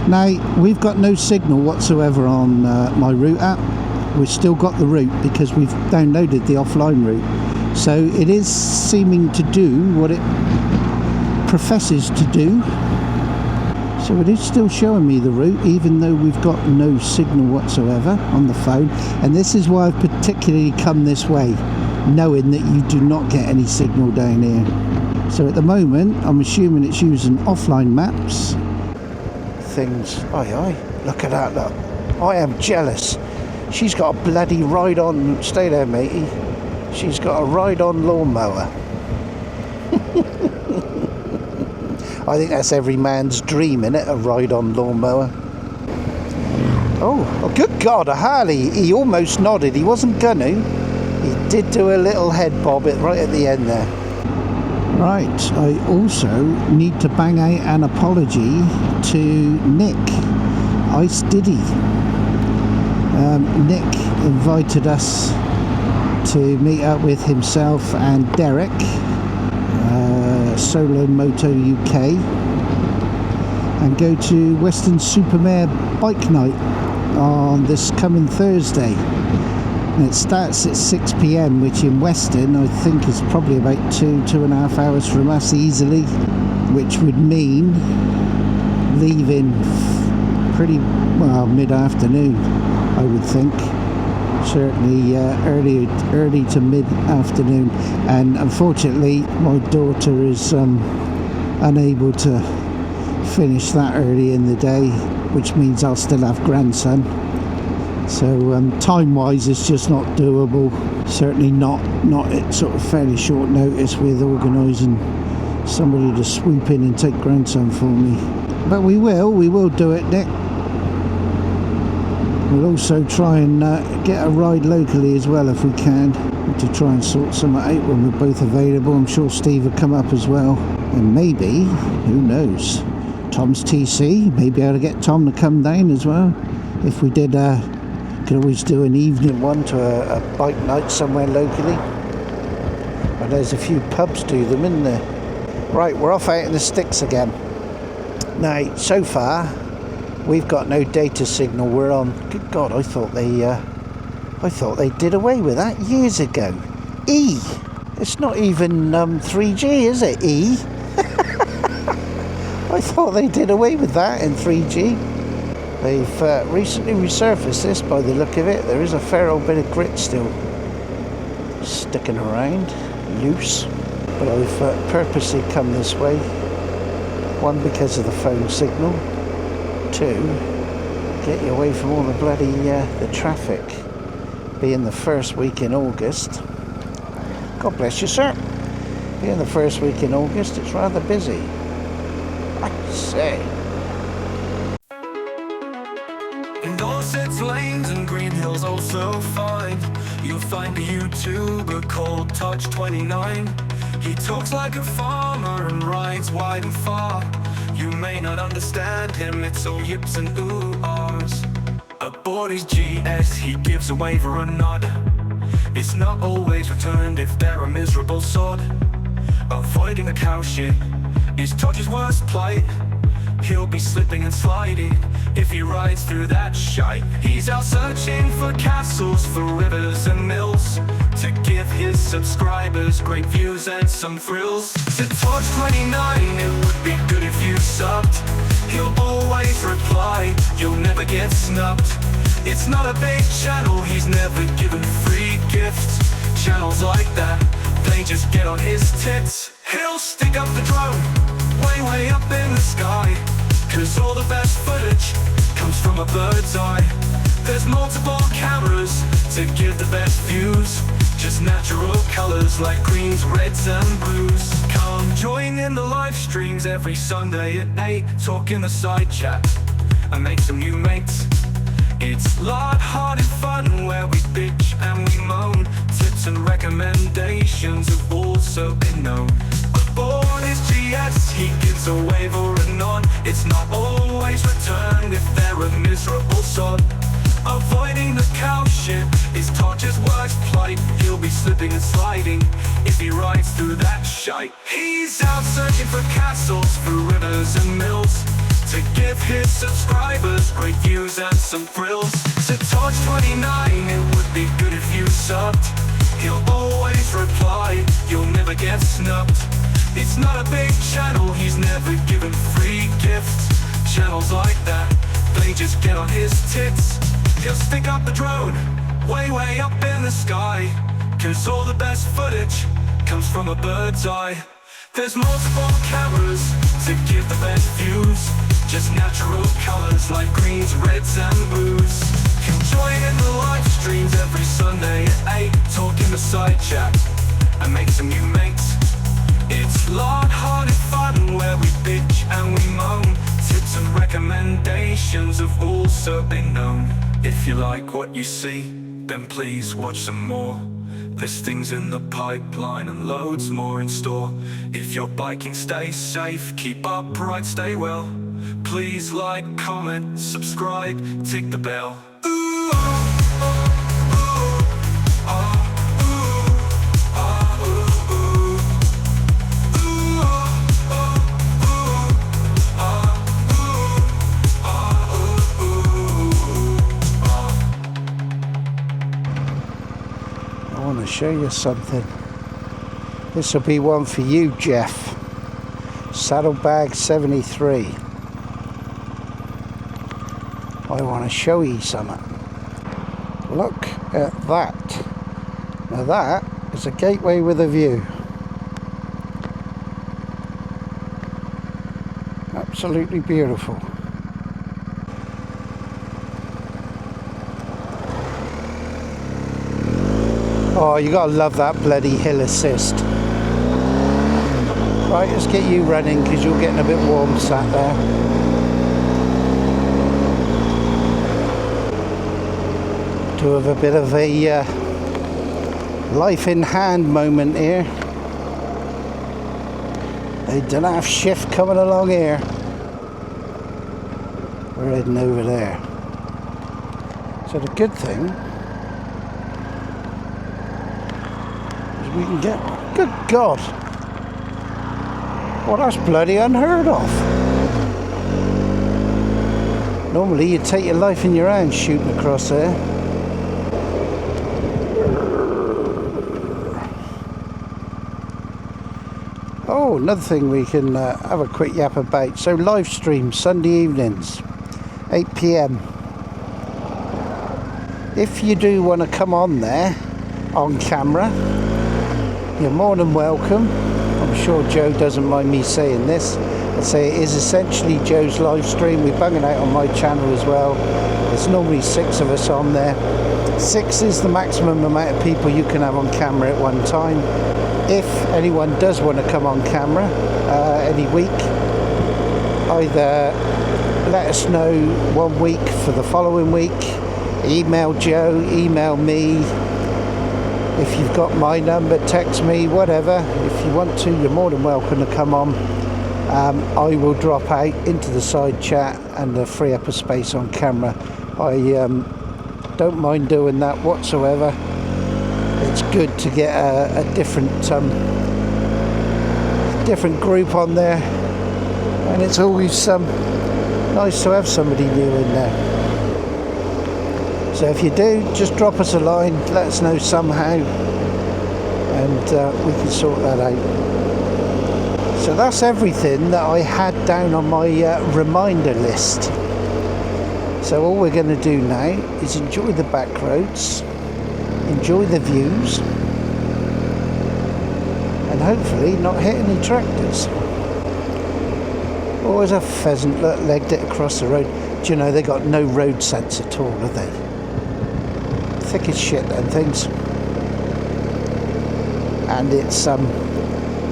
Now, we've got no signal whatsoever on my route app. We've still got the route because we've downloaded the offline route. So it is seeming to do what it professes to do. So it is still showing me the route, even though we've got no signal whatsoever on the phone. And this is why I've particularly come this way, knowing that you do not get any signal down here. So at the moment, I'm assuming it's using offline maps. Things, aye, look at that, look. I am jealous. She's got a bloody ride-on, stay there matey, she's got a ride-on lawnmower. I think that's every man's dream, innit, a ride-on lawnmower. Oh, good God, a Harley. He almost nodded, he wasn't gonna. He did do a little head bob right at the end there. Right, I also need to bang out an apology to Nick, Ice Diddy. Nick invited us to meet up with himself and Derek, Solo Moto UK, and go to Western Supermare Bike Night on this coming Thursday. And it starts at 6 PM, which in Western I think is probably about 2.5 hours from us easily, which would mean leaving pretty well mid-afternoon, I would think. Certainly early to mid-afternoon. And unfortunately my daughter is unable to finish that early in the day, which means I'll still have grandson. So time-wise it's just not doable. Certainly not at sort of fairly short notice with organising somebody to swoop in and take grandson for me. But we will do it, Nick. We'll also try and get a ride locally as well if we can, to try and sort something out when we're both available. I'm sure Steve will come up as well, and maybe, who knows, Tom's TC, maybe able to get Tom to come down as well. If we did, could always do an evening one to a bike night somewhere locally. And there's a few pubs do them, isn't there? Right, we're off out in the sticks again. Now, so far, we've got no data signal. We're on. Good God, I thought they did away with that years ago. E. It's not even 3G, is it? E. I thought they did away with that in 3G. They've recently resurfaced this by the look of it. There is a fair old bit of grit still sticking around, loose. But I've purposely come this way. One, because of the phone signal. Two, get you away from all the bloody the traffic. Being the first week in August. God bless you, sir. Being the first week in August, it's rather busy. I say. In Dorset's lanes and Green Hills also fine, you'll find a YouTuber called Touch29. He talks like a farmer and rides wide and far. You may not understand him, it's all yips and ooh-ahs. Aboard his GS, he gives a wave or a nod. It's not always returned if they're a miserable sod. Avoiding the cow shit is Touch's worst plight. He'll be slipping and sliding if he rides through that shite. He's out searching for castles, for rivers and mills, to give his subscribers great views and some thrills. To Touch29, it would be good if you subbed. He'll always reply, you'll never get snubbed. It's not a big channel, he's never given free gifts. Channels like that, they just get on his tits. He'll stick up the drone, way up in the sky, 'cause all the best footage comes from a bird's eye. There's multiple cameras to give the best views, just natural colors like greens, reds and blues. Come join in the live streams every Sunday at 8. Talk in the side chat and make some new mates. It's light-hearted fun where we bitch and we moan. Tips and recommendations have also been known. Aboard his GS, he gives a wave or a nod. It's not always returned if they're a miserable sod. Avoiding the cow shit is Torch's worst plight. He'll be slipping and sliding if he rides through that shite. He's out searching for castles, for rivers and mills, to give his subscribers great views and some thrills. So Torch 29, it would be good if you subbed. He'll always reply, you'll never get snubbed. It's not a big channel, he's never given free gifts. Channels like that, they just get on his tits. He'll stick up the drone, way way up in the sky, 'cause all the best footage comes from a bird's eye. There's multiple cameras to give the best views, just natural colors like greens, reds and blues. He'll join in the live streams every Sunday at 8, talking the side chat and make some new mates. It's light-hearted fun where we bitch and we moan. Tips and recommendations have also been known. If you like what you see, then please watch some more. There's things in the pipeline and loads more in store. If you're biking, stay safe, keep upright, stay well. Please like, comment, subscribe, tick the bell. Ooh, oh, oh. I want to show you something. This will be one for you, Jeff. Saddlebag 73. I want to show you something. Look at that. Now that is a gateway with a view. Absolutely beautiful. Oh, you gotta love that bloody hill assist. Right, let's get you running because you're getting a bit warm sat there. To have a bit of a life in hand moment here. They don't have shift coming along here. We're heading over there. So the good thing, we can get, good God, well that's bloody unheard of. Normally you'd take your life in your hands shooting across there. Oh, another thing we can have a quick yap about. So live stream Sunday evenings, 8 PM. If you do want to come on there on camera, you're more than welcome. I'm sure Joe doesn't mind me saying this. I say it is essentially Joe's live stream. We bung it out on my channel as well. There's normally 6 of us on there. 6 is the maximum amount of people you can have on camera at one time. If anyone does want to come on camera any week, either let us know one week for the following week, email Joe, email me. If you've got my number, text me, whatever. If you want to, you're more than welcome to come on. I will drop out into the side chat and free up a space on camera. I don't mind doing that whatsoever. It's good to get a different group on there, and it's always nice to have somebody new in there. So if you do, just drop us a line, let us know somehow, and we can sort that out. So that's everything that I had down on my reminder list. So all we're going to do now is enjoy the back roads, enjoy the views, and hopefully not hit any tractors. Oh, there's a pheasant that legged it across the road. Do you know, they got no road sense at all, have they? Thick as shit, them things. And it's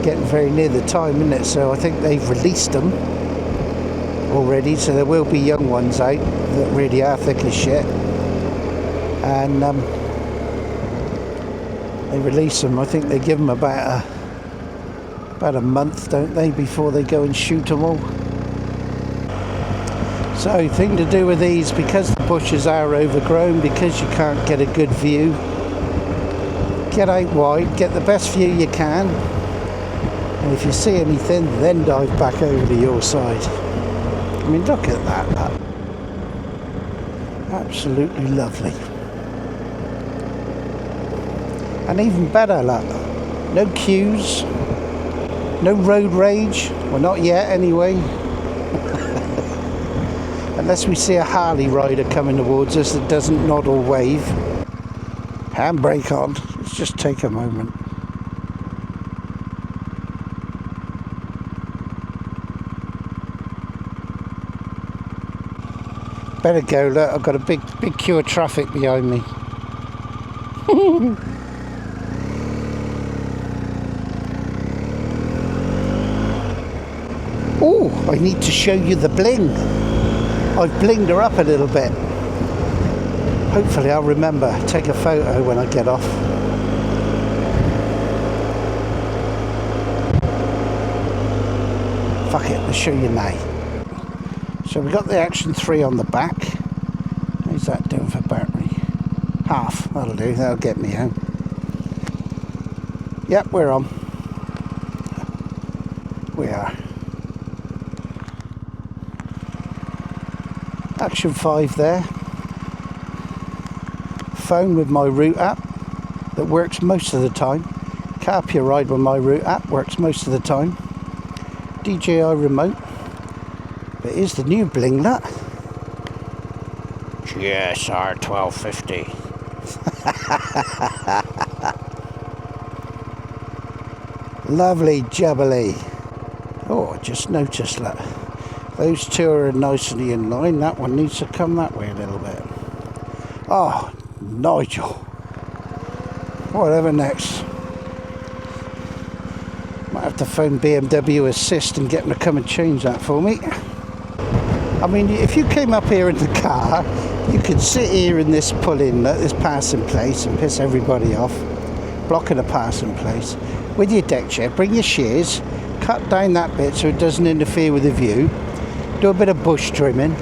getting very near the time, isn't it? So I think they've released them already, so there will be young ones out that really are thick as shit. And they release them. I think they give them about a month, don't they, before they go and shoot them all. So, thing to do with these, because the bushes are overgrown, because you can't get a good view, get out wide, get the best view you can, and if you see anything, then dive back over to your side. I mean, look at that. Absolutely lovely. And even better, look, no queues, no road rage, well, not yet anyway. Unless we see a Harley rider coming towards us that doesn't nod or wave. Handbrake on. Let's just take a moment. Better go, look, I've got a big queue of traffic behind me. Oh, I need to show you the bling. I've blinged her up a little bit. Hopefully I'll remember. Take a photo when I get off. Fuck it, I'll show you now. So we've got the Action 3 on the back. How's that doing for battery? Half, that'll do, that'll get me home. Yep, we're on. We are. Action 5 there. Phone with my route app that works most of the time. Carpia Ride with my route app works most of the time. DJI remote. But here's the new bling nut. GS R1250. Lovely jubbly. Oh, I just noticed that. Those two are nicely in line. That one needs to come that way a little bit. Oh, Nigel. Whatever next. Might have to phone BMW Assist and get them to come and change that for me. I mean, if you came up here in the car, you could sit here in this pull-in, this passing place, and piss everybody off, blocking a passing place, with your deck chair. Bring your shears, cut down that bit so it doesn't interfere with the view. Do a bit of bush trimming,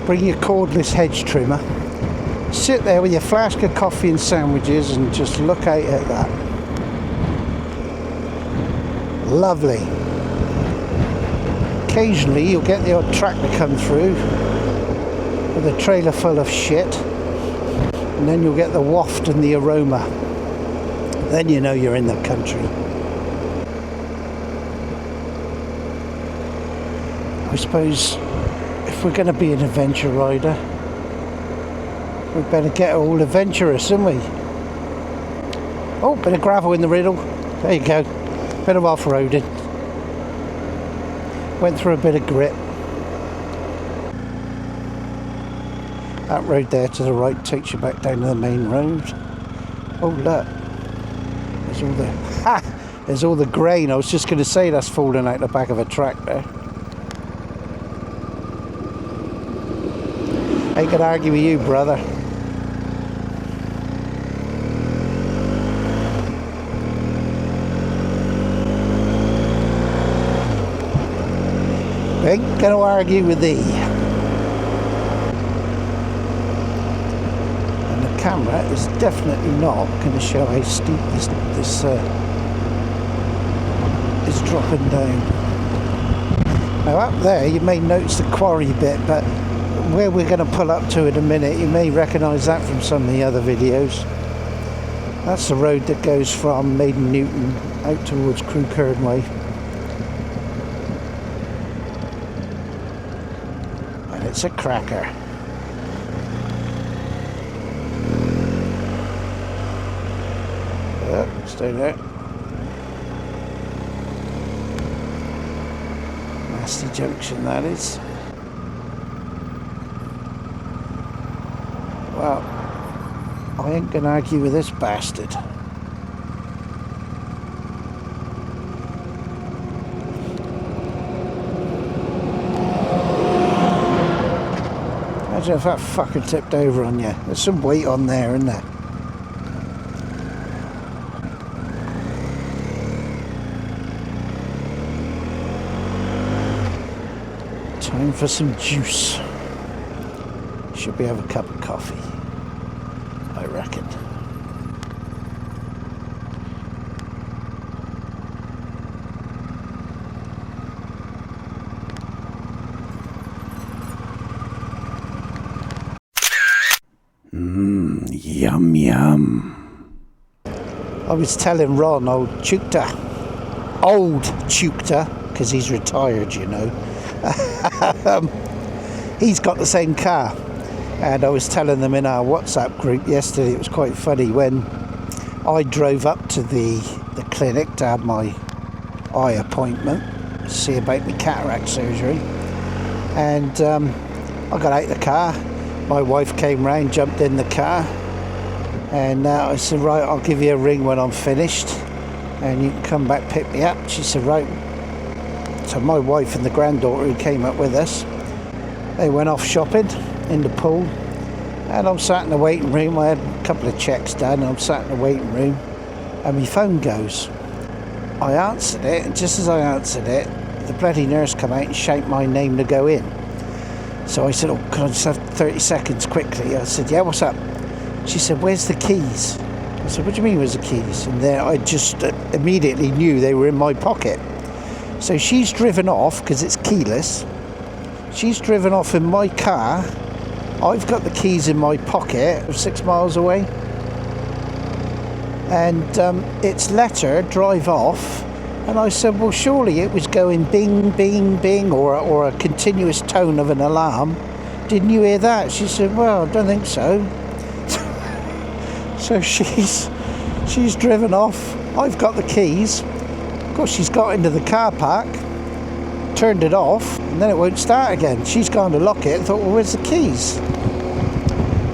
bring your cordless hedge trimmer, sit there with your flask of coffee and sandwiches and just look out at that. Lovely. Occasionally you'll get the odd tractor come through with a trailer full of shit, and then you'll get the waft and the aroma. Then you know you're in the country. I suppose if we're going to be an adventure rider, we better get all adventurous, haven't we? Oh, bit of gravel in the riddle. There you go. Bit of off-roading. Went through a bit of grit. That road there to the right takes you back down to the main road. Oh look, there's all the there's all the grain. I was just going to say that's falling out the back of a tractor. I could argue with you, brother. Ain't going to argue with thee. And the camera is definitely not going to show how steep this is dropping down. Now up there you may notice the quarry bit, but where we're going to pull up to in a minute, you may recognise that from some of the other videos. That's the road that goes from Maiden Newton out towards Crew Kernway. And it's a cracker. Stay there. Nasty junction that is. Well, I ain't gonna argue with this bastard. Imagine if that fucker tipped over on you. There's some weight on there, isn't there? Time for some juice. Should we have a cup of coffee? I reckon. Yum yum. I was telling Ron, old Chukta, because he's retired, you know. He's got the same car, and I was telling them in our WhatsApp group yesterday, it was quite funny when I drove up to the clinic to have my eye appointment, see about my cataract surgery, and I got out of the car. My wife came round, jumped in the car, and I said, right, I'll give you a ring when I'm finished and you can come back pick me up. She said, right. So my wife and the granddaughter who came up with us, they went off shopping in the pool, and I'm sat in the waiting room. I had a couple of checks done, and I'm sat in the waiting room, and my phone goes. I answered it, and just as I answered it, the bloody nurse come out and shouted my name to go in. So I said, oh, can I just have 30 seconds quickly? I said, yeah, what's up? She said, where's the keys? I said, what do you mean, where's the keys? And there I just immediately knew they were in my pocket. So she's driven off, because it's keyless. She's driven off in my car. I've got the keys in my pocket, 6 miles away. And it's let her drive off. And I said, well, surely it was going bing, bing, bing, or a continuous tone of an alarm. Didn't you hear that? She said, well, I don't think so. So she's driven off. I've got the keys. Of course, she's got into the car park, turned it off, and then it won't start again. She's gone to lock it and thought, well, where's the keys?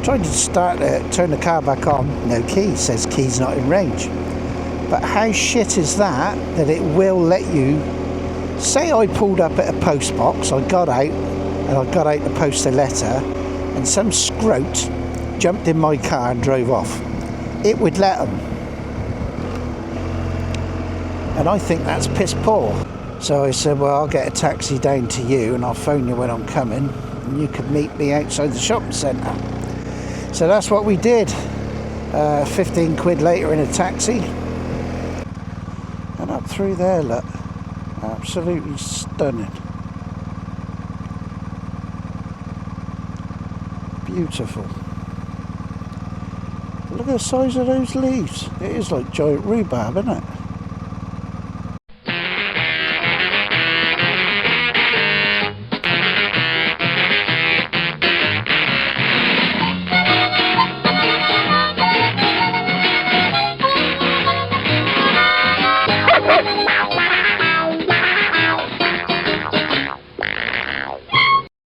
Tried to start it, turn the car back on. No keys. Says keys not in range. But how shit is that it will let you... Say I pulled up at a post box, I got out to post a letter, and some scrote jumped in my car and drove off. It would let them. And I think that's piss poor. So I said, well, I'll get a taxi down to you and I'll phone you when I'm coming, and you can meet me outside the shopping centre. So that's what we did. 15 quid later in a taxi. And up through there, look. Absolutely stunning. Beautiful. Look at the size of those leaves. It is like giant rhubarb, isn't it?